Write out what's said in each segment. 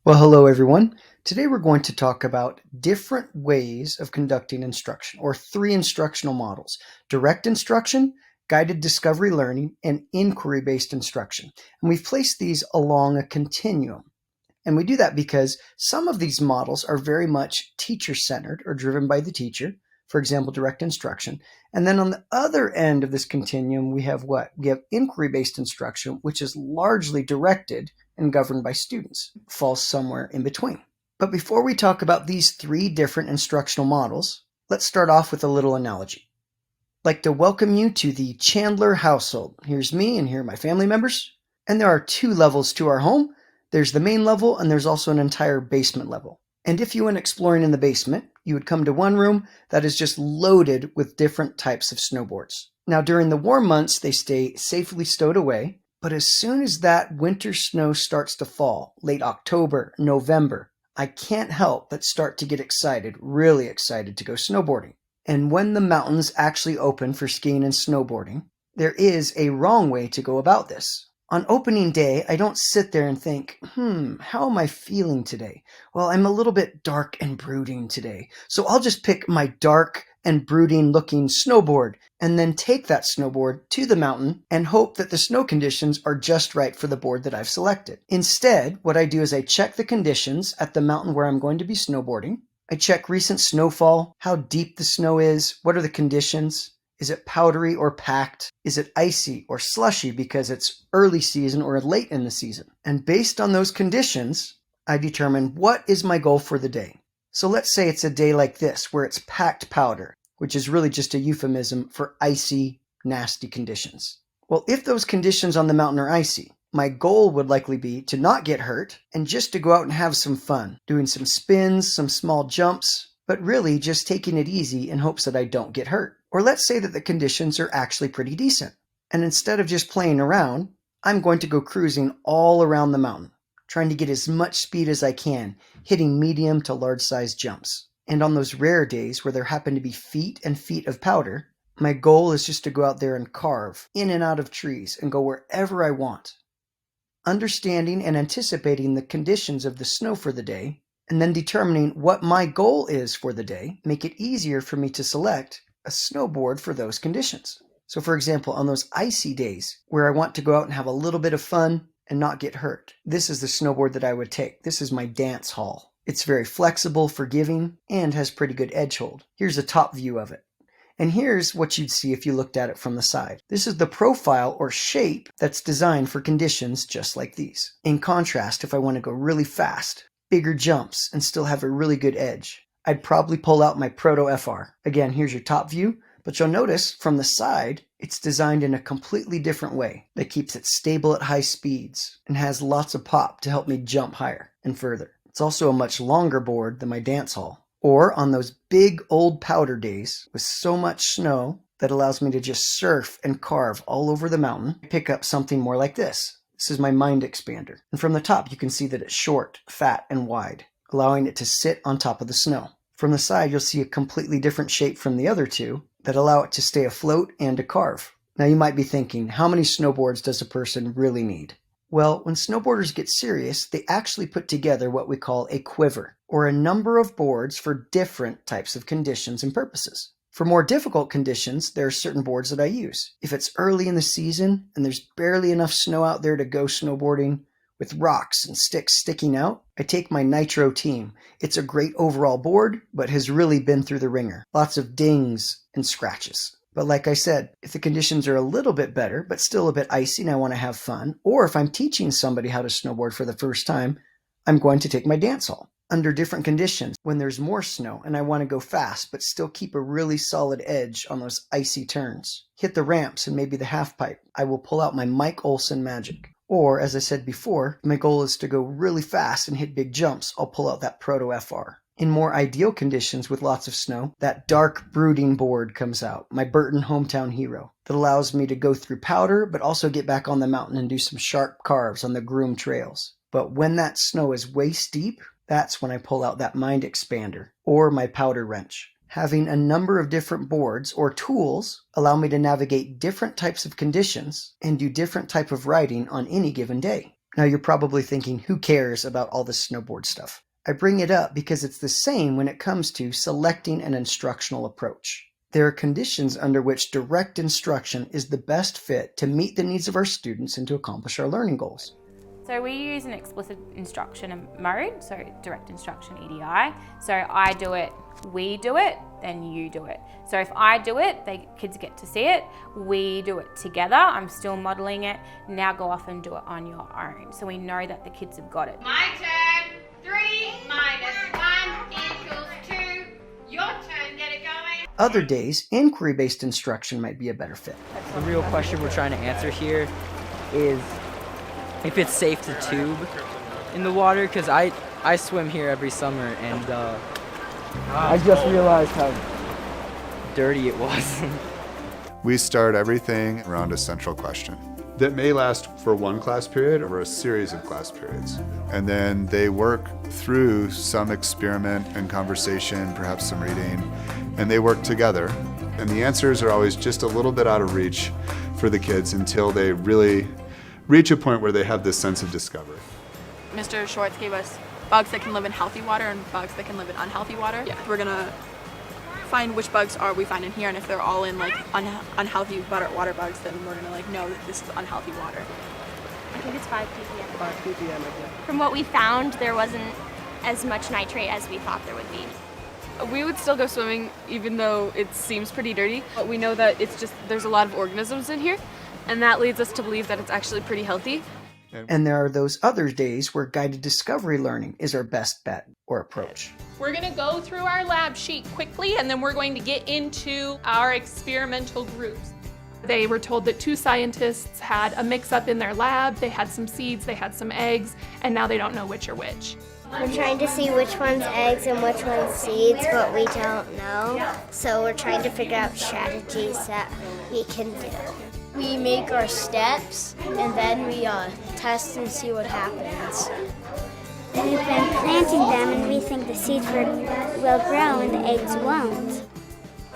Well, hello everyone. Today we're going to talk about different ways of conducting instruction, or three instructional models: direct instruction, guided discovery learning, and inquiry-based instruction. And we've placed these along a continuum. And we do that because some of these models are very much teacher-centered or driven by the teacher, for example, direct instruction. And then on the other end of this continuum, we have what? We have inquiry-based instruction, which is largely directed and governed by students. It falls somewhere in between. But before we talk about these three different instructional models, let's start off with a little analogy. I'd like to welcome you to the Chandler household. Here's me and here are my family members. And there are two levels to our home. There's the main level and there's also an entire basement level. And if you went exploring in the basement, you would come to one room that is just loaded with different types of snowboards. Now during the warm months, they stay safely stowed away, but as soon as that winter snow starts to fall, late October, November, I can't help but start to get excited, really excited to go snowboarding. And when the mountains actually open for skiing and snowboarding, there is a wrong way to go about this. On opening day, I don't sit there and think, how am I feeling today? Well, I'm a little bit dark and brooding today, so I'll just pick my dark and brooding looking snowboard and then take that snowboard to the mountain and hope that the snow conditions are just right for the board that I've selected. Instead, what I do is I check the conditions at the mountain where I'm going to be snowboarding. I check recent snowfall, how deep the snow is, what are the conditions. Is it powdery or packed? Is it icy or slushy because it's early season or late in the season? And based on those conditions, I determine what is my goal for the day. So let's say it's a day like this where it's packed powder, which is really just a euphemism for icy, nasty conditions. Well, if those conditions on the mountain are icy, my goal would likely be to not get hurt and just to go out and have some fun, doing some spins, some small jumps, but really just taking it easy in hopes that I don't get hurt. Or let's say that the conditions are actually pretty decent. And instead of just playing around, I'm going to go cruising all around the mountain, trying to get as much speed as I can, hitting medium to large size jumps. And on those rare days where there happen to be feet and feet of powder, my goal is just to go out there and carve in and out of trees and go wherever I want. Understanding and anticipating the conditions of the snow for the day, and then determining what my goal is for the day, make it easier for me to select a snowboard for those conditions. So for example, on those icy days where I want to go out and have a little bit of fun and not get hurt, this is the snowboard that I would take. This is my dance hall. It's very flexible, forgiving, and has pretty good edge hold. Here's a top view of it. And here's what you'd see if you looked at it from the side. This is the profile or shape that's designed for conditions just like these. In contrast, if I want to go really fast, bigger jumps, and still have a really good edge, I'd probably pull out my Proto FR. Again, here's your top view, but you'll notice from the side, it's designed in a completely different way that keeps it stable at high speeds and has lots of pop to help me jump higher and further. It's also a much longer board than my dance hall. Or on those big old powder days with so much snow that allows me to just surf and carve all over the mountain, pick up something more like this. This is my Mind Expander. And from the top, you can see that it's short, fat, and wide, allowing it to sit on top of the snow. From the side, you'll see a completely different shape from the other two that allow it to stay afloat and to carve. Now you might be thinking, how many snowboards does a person really need? Well, when snowboarders get serious, they actually put together what we call a quiver, or a number of boards for different types of conditions and purposes. For more difficult conditions, there are certain boards that I use. If it's early in the season and there's barely enough snow out there to go snowboarding, with rocks and sticks sticking out, I take my Nitro Team. It's a great overall board, but has really been through the ringer. Lots of dings and scratches. But like I said, if the conditions are a little bit better, but still a bit icy and I want to have fun, or if I'm teaching somebody how to snowboard for the first time, I'm going to take my dance hall. Under different conditions, when there's more snow and I want to go fast, but still keep a really solid edge on those icy turns, hit the ramps and maybe the half pipe, I will pull out my Mike Olson Magic. Or, as I said before, my goal is to go really fast and hit big jumps. I'll pull out that Proto FR. In more ideal conditions with lots of snow, that dark brooding board comes out, my Burton Hometown Hero, that allows me to go through powder, but also get back on the mountain and do some sharp carves on the groomed trails. But when that snow is waist deep, that's when I pull out that Mind Expander, or my powder wrench. Having a number of different boards or tools allow me to navigate different types of conditions and do different type of riding on any given day. Now you're probably thinking, who cares about all this snowboard stuff? I bring it up because it's the same when it comes to selecting an instructional approach. There are conditions under which direct instruction is the best fit to meet the needs of our students and to accomplish our learning goals. So we use an explicit instruction mode, so direct instruction EDI. So I do it, we do it, then you do it. So if I do it, kids get to see it. We do it together. I'm still modeling it. Now go off and do it on your own. So we know that the kids have got it. My turn. 3 minus 1 equals 2. Your turn. Get it going. Other days, inquiry-based instruction might be a better fit. The real question we're trying to answer here is if it's safe to tube in the water, because I swim here every summer, and I just realized how dirty it was. We start everything around a central question that may last for one class period or a series of class periods. And then they work through some experiment and conversation, perhaps some reading, and they work together. And the answers are always just a little bit out of reach for the kids until they really reach a point where they have this sense of discovery. Mr. Schwartz gave us bugs that can live in healthy water and bugs that can live in unhealthy water. Yeah. We're gonna find which bugs are we find in here, and if they're all in like unhealthy water bugs, then we're gonna know that this is unhealthy water. I think it's 5 ppm. 5 ppm, okay. From what we found, there wasn't as much nitrate as we thought there would be. We would still go swimming even though it seems pretty dirty, but we know that there's a lot of organisms in here, and that leads us to believe that it's actually pretty healthy. And there are those other days where guided discovery learning is our best bet or approach. We're going to go through our lab sheet quickly, and then we're going to get into our experimental groups. They were told that 2 scientists had a mix-up in their lab. They had some seeds, they had some eggs, and now they don't know which are which. We're trying to see which one's eggs and which one's seeds, but we don't know. So we're trying to figure out strategies that we can do. We make our steps, and then we test and see what happens. We've been planting them, and we think the seeds will grow and the eggs won't.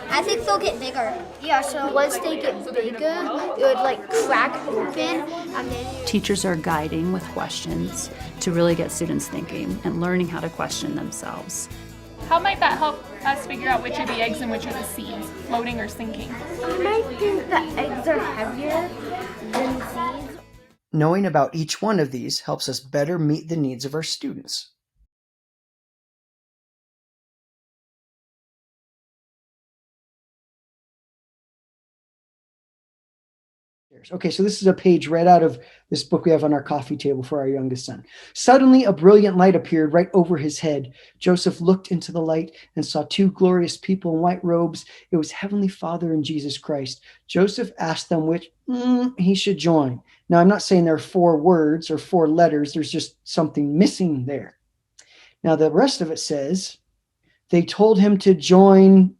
I think they'll get bigger. Yeah, so once they get bigger, it would like crack open, and then teachers are guiding with questions to really get students thinking and learning how to question themselves. How might that help us figure out which are the eggs and which are the seeds, floating or sinking? I might think the eggs are heavier than seeds. Knowing about each one of these helps us better meet the needs of our students. Okay, so this is a page right out of this book we have on our coffee table for our youngest son. Suddenly, a brilliant light appeared right over his head. Joseph looked into the light and saw 2 glorious people in white robes. It was Heavenly Father and Jesus Christ. Joseph asked them which he should join. Now, I'm not saying there are 4 words or 4 letters. There's just something missing there. Now, the rest of it says, they told him to join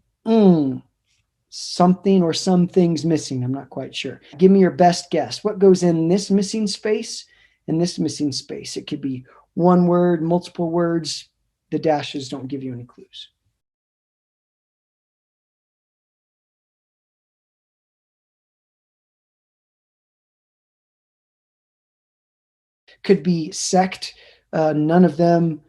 something or some things missing. I'm not quite sure. Give me your best guess. What goes in this missing space and this missing space? It could be 1 word, multiple words. The dashes don't give you any clues. Could be sect, none of them,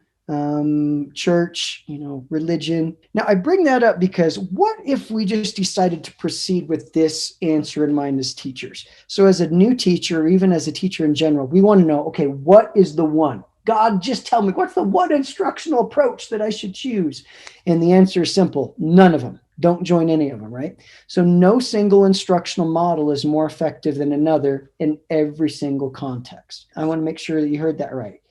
church, religion. Now, I bring that up because what if we just decided to proceed with this answer in mind as teachers? So as a new teacher, or even as a teacher in general, we want to know, okay, what is the one? God, just tell me, what's the one instructional approach that I should choose? And the answer is simple, none of them. Don't join any of them, right? So no single instructional model is more effective than another in every single context. I want to make sure that you heard that right.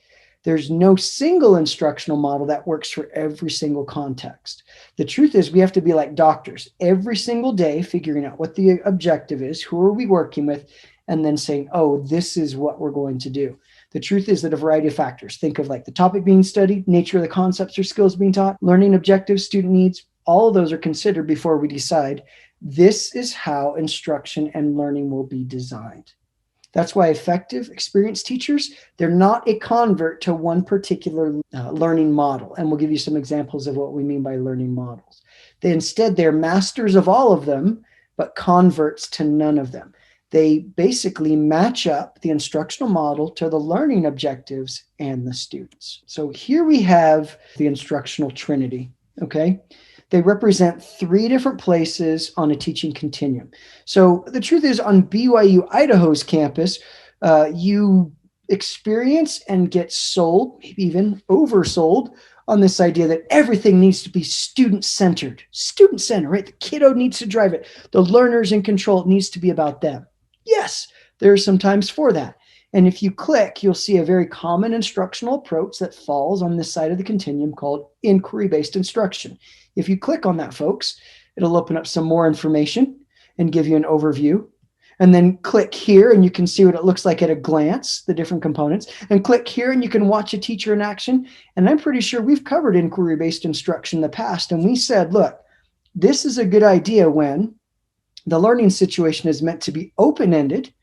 There's no single instructional model that works for every single context. The truth is we have to be like doctors every single day, figuring out what the objective is, who are we working with, and then saying, oh, this is what we're going to do. The truth is that a variety of factors, think of like the topic being studied, nature of the concepts or skills being taught, learning objectives, student needs, all of those are considered before we decide this is how instruction and learning will be designed. That's why effective, experienced teachers, they're not a convert to one particular learning model. And we'll give you some examples of what we mean by learning models. They're masters of all of them, but converts to none of them. They basically match up the instructional model to the learning objectives and the students. So here we have the instructional trinity, okay? They represent 3 different places on a teaching continuum. So the truth is, on BYU Idaho's campus, you experience and get sold, maybe even oversold, on this idea that everything needs to be student-centered. Student-centered, right? The kiddo needs to drive it. The learner's in control. It needs to be about them. Yes, there are some times for that. And if you click, you'll see a very common instructional approach that falls on this side of the continuum called inquiry-based instruction. If you click on that, folks, it'll open up some more information and give you an overview. And then click here and you can see what it looks like at a glance, the different components. And click here and you can watch a teacher in action. And I'm pretty sure we've covered inquiry-based instruction in the past. And we said, look, this is a good idea when the learning situation is meant to be open-ended,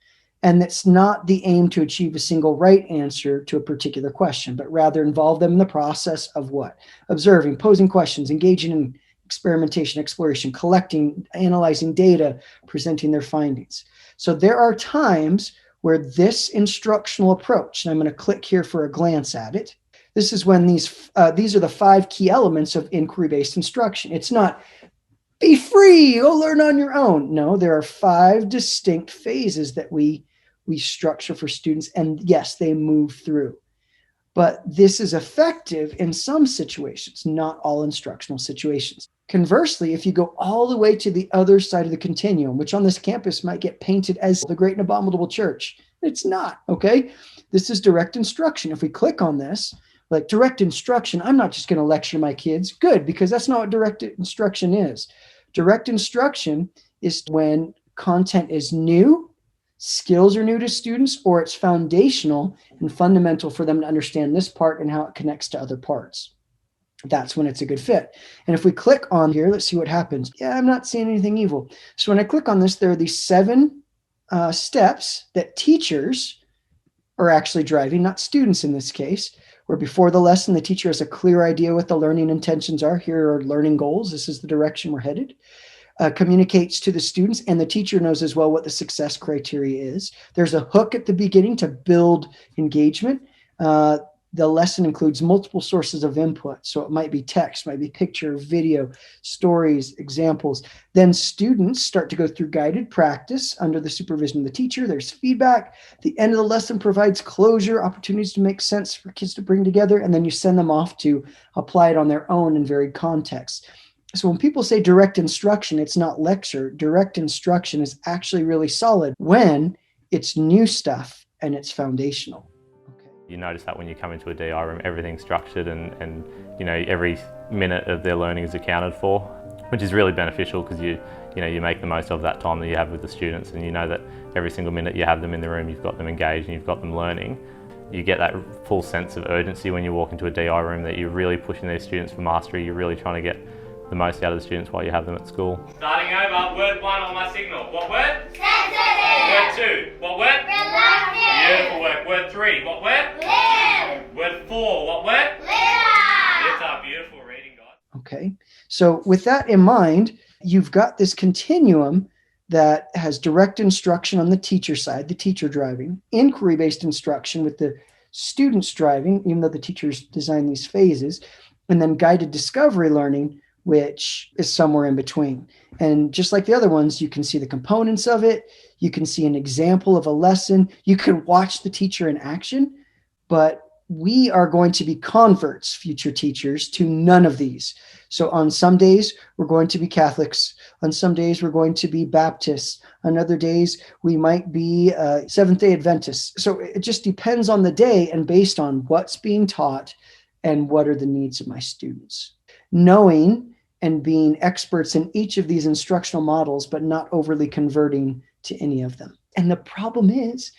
and it's not the aim to achieve a single right answer to a particular question, but rather involve them in the process of what? Observing, posing questions, engaging in experimentation, exploration, collecting, analyzing data, presenting their findings. So there are times where this instructional approach, and I'm going to click here for a glance at it, this is when these are the 5 key elements of inquiry-based instruction. It's not be free, go learn on your own. No, there are 5 distinct phases that we structure for students, and yes, they move through. But this is effective in some situations, not all instructional situations. Conversely, if you go all the way to the other side of the continuum, which on this campus might get painted as the great and abominable church, it's not, okay? This is direct instruction. If we click on this, like direct instruction, I'm not just going to lecture my kids. Good, because that's not what direct instruction is. Direct instruction is when content is new, skills are new to students, or it's foundational and fundamental for them to understand this part and how it connects to other parts. That's when it's a good fit. And if we click on here, let's see what happens. Yeah, I'm not seeing anything evil. So when I click on this, there are these 7 steps that teachers are actually driving, not students in this case, where before the lesson, the teacher has a clear idea what the learning intentions are. Here are learning goals. This is the direction we're headed. Communicates to the students, and the teacher knows as well what the success criteria is. There's a hook at the beginning to build engagement. The lesson includes multiple sources of input. So it might be text, might be picture, video, stories, examples. Then students start to go through guided practice under the supervision of the teacher. There's feedback. The end of the lesson provides closure, opportunities to make sense for kids to bring together, and then you send them off to apply it on their own in varied contexts. So when people say direct instruction, it's not lecture. Direct instruction is actually really solid when it's new stuff and it's foundational. You notice that when you come into a DI room, everything's structured and you know, every minute of their learning is accounted for, which is really beneficial because you make the most of that time that you have with the students, and you know that every single minute you have them in the room, you've got them engaged and you've got them learning. You get that full sense of urgency when you walk into a DI room that you're really pushing these students for mastery. You're really trying to get the most out of the students while you have them at school. Starting over, word 1 on my signal. What word? Sensitive. Word 2. What word? Reluctant. Beautiful work. Word 3. What word? Live. Word 4. What word? Litter. Litter. Beautiful reading, guys. Okay, so with that in mind, you've got this continuum that has direct instruction on the teacher side, the teacher driving, inquiry-based instruction with the students driving, even though the teachers design these phases, and then guided discovery learning, which is somewhere in between. And just like the other ones, you can see the components of it. You can see an example of a lesson. You can watch the teacher in action, but we are going to be converts, future teachers, to none of these. So on some days, we're going to be Catholics. On some days, we're going to be Baptists. On other days, we might be Seventh-day Adventists. So it just depends on the day and based on what's being taught and what are the needs of my students. Knowing and being experts in each of these instructional models, but not overly converting to any of them. And the problem is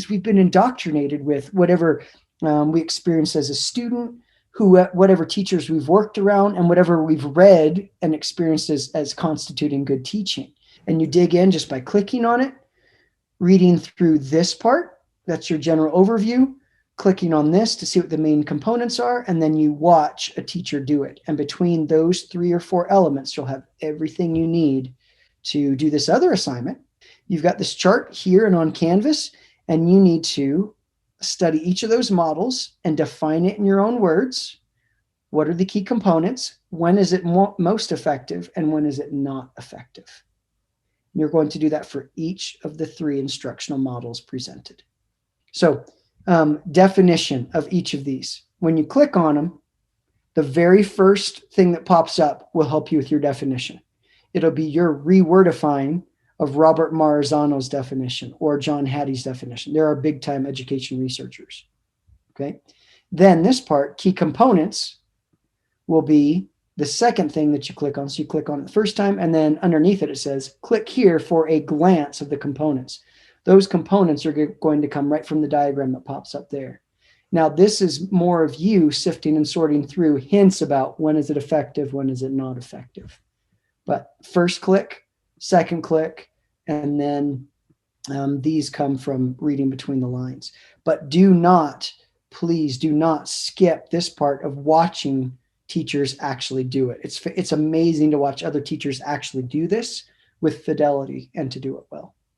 we've been indoctrinated with whatever we experienced as a student, whatever teachers we've worked around, and whatever we've read and experienced as constituting good teaching. And you dig in just by clicking on it, reading through this part, that's your general overview, clicking on this to see what the main components are, and then you watch a teacher do it. And between those 3 or 4 elements, you'll have everything you need to do this other assignment. You've got this chart here and on Canvas, and you need to study each of those models and define it in your own words. What are the key components? When is it most effective, and when is it not effective? And you're going to do that for each of the 3 instructional models presented. So, definition of each of these. When you click on them, the very first thing that pops up will help you with your definition. It'll be your rewordifying of Robert Marzano's definition or John Hattie's definition. There are big time education researchers. Okay. Then this part, key components, will be the second thing that you click on. So you click on it the first time, and then underneath it, it says, click here for a glance of the components. Those components are going to come right from the diagram that pops up there. Now, this is more of you sifting and sorting through hints about when is it effective, when is it not effective. But first click, second click, and then these come from reading between the lines. But do not, please do not skip this part of watching teachers actually do it. It's amazing to watch other teachers actually do this with fidelity and to do it well.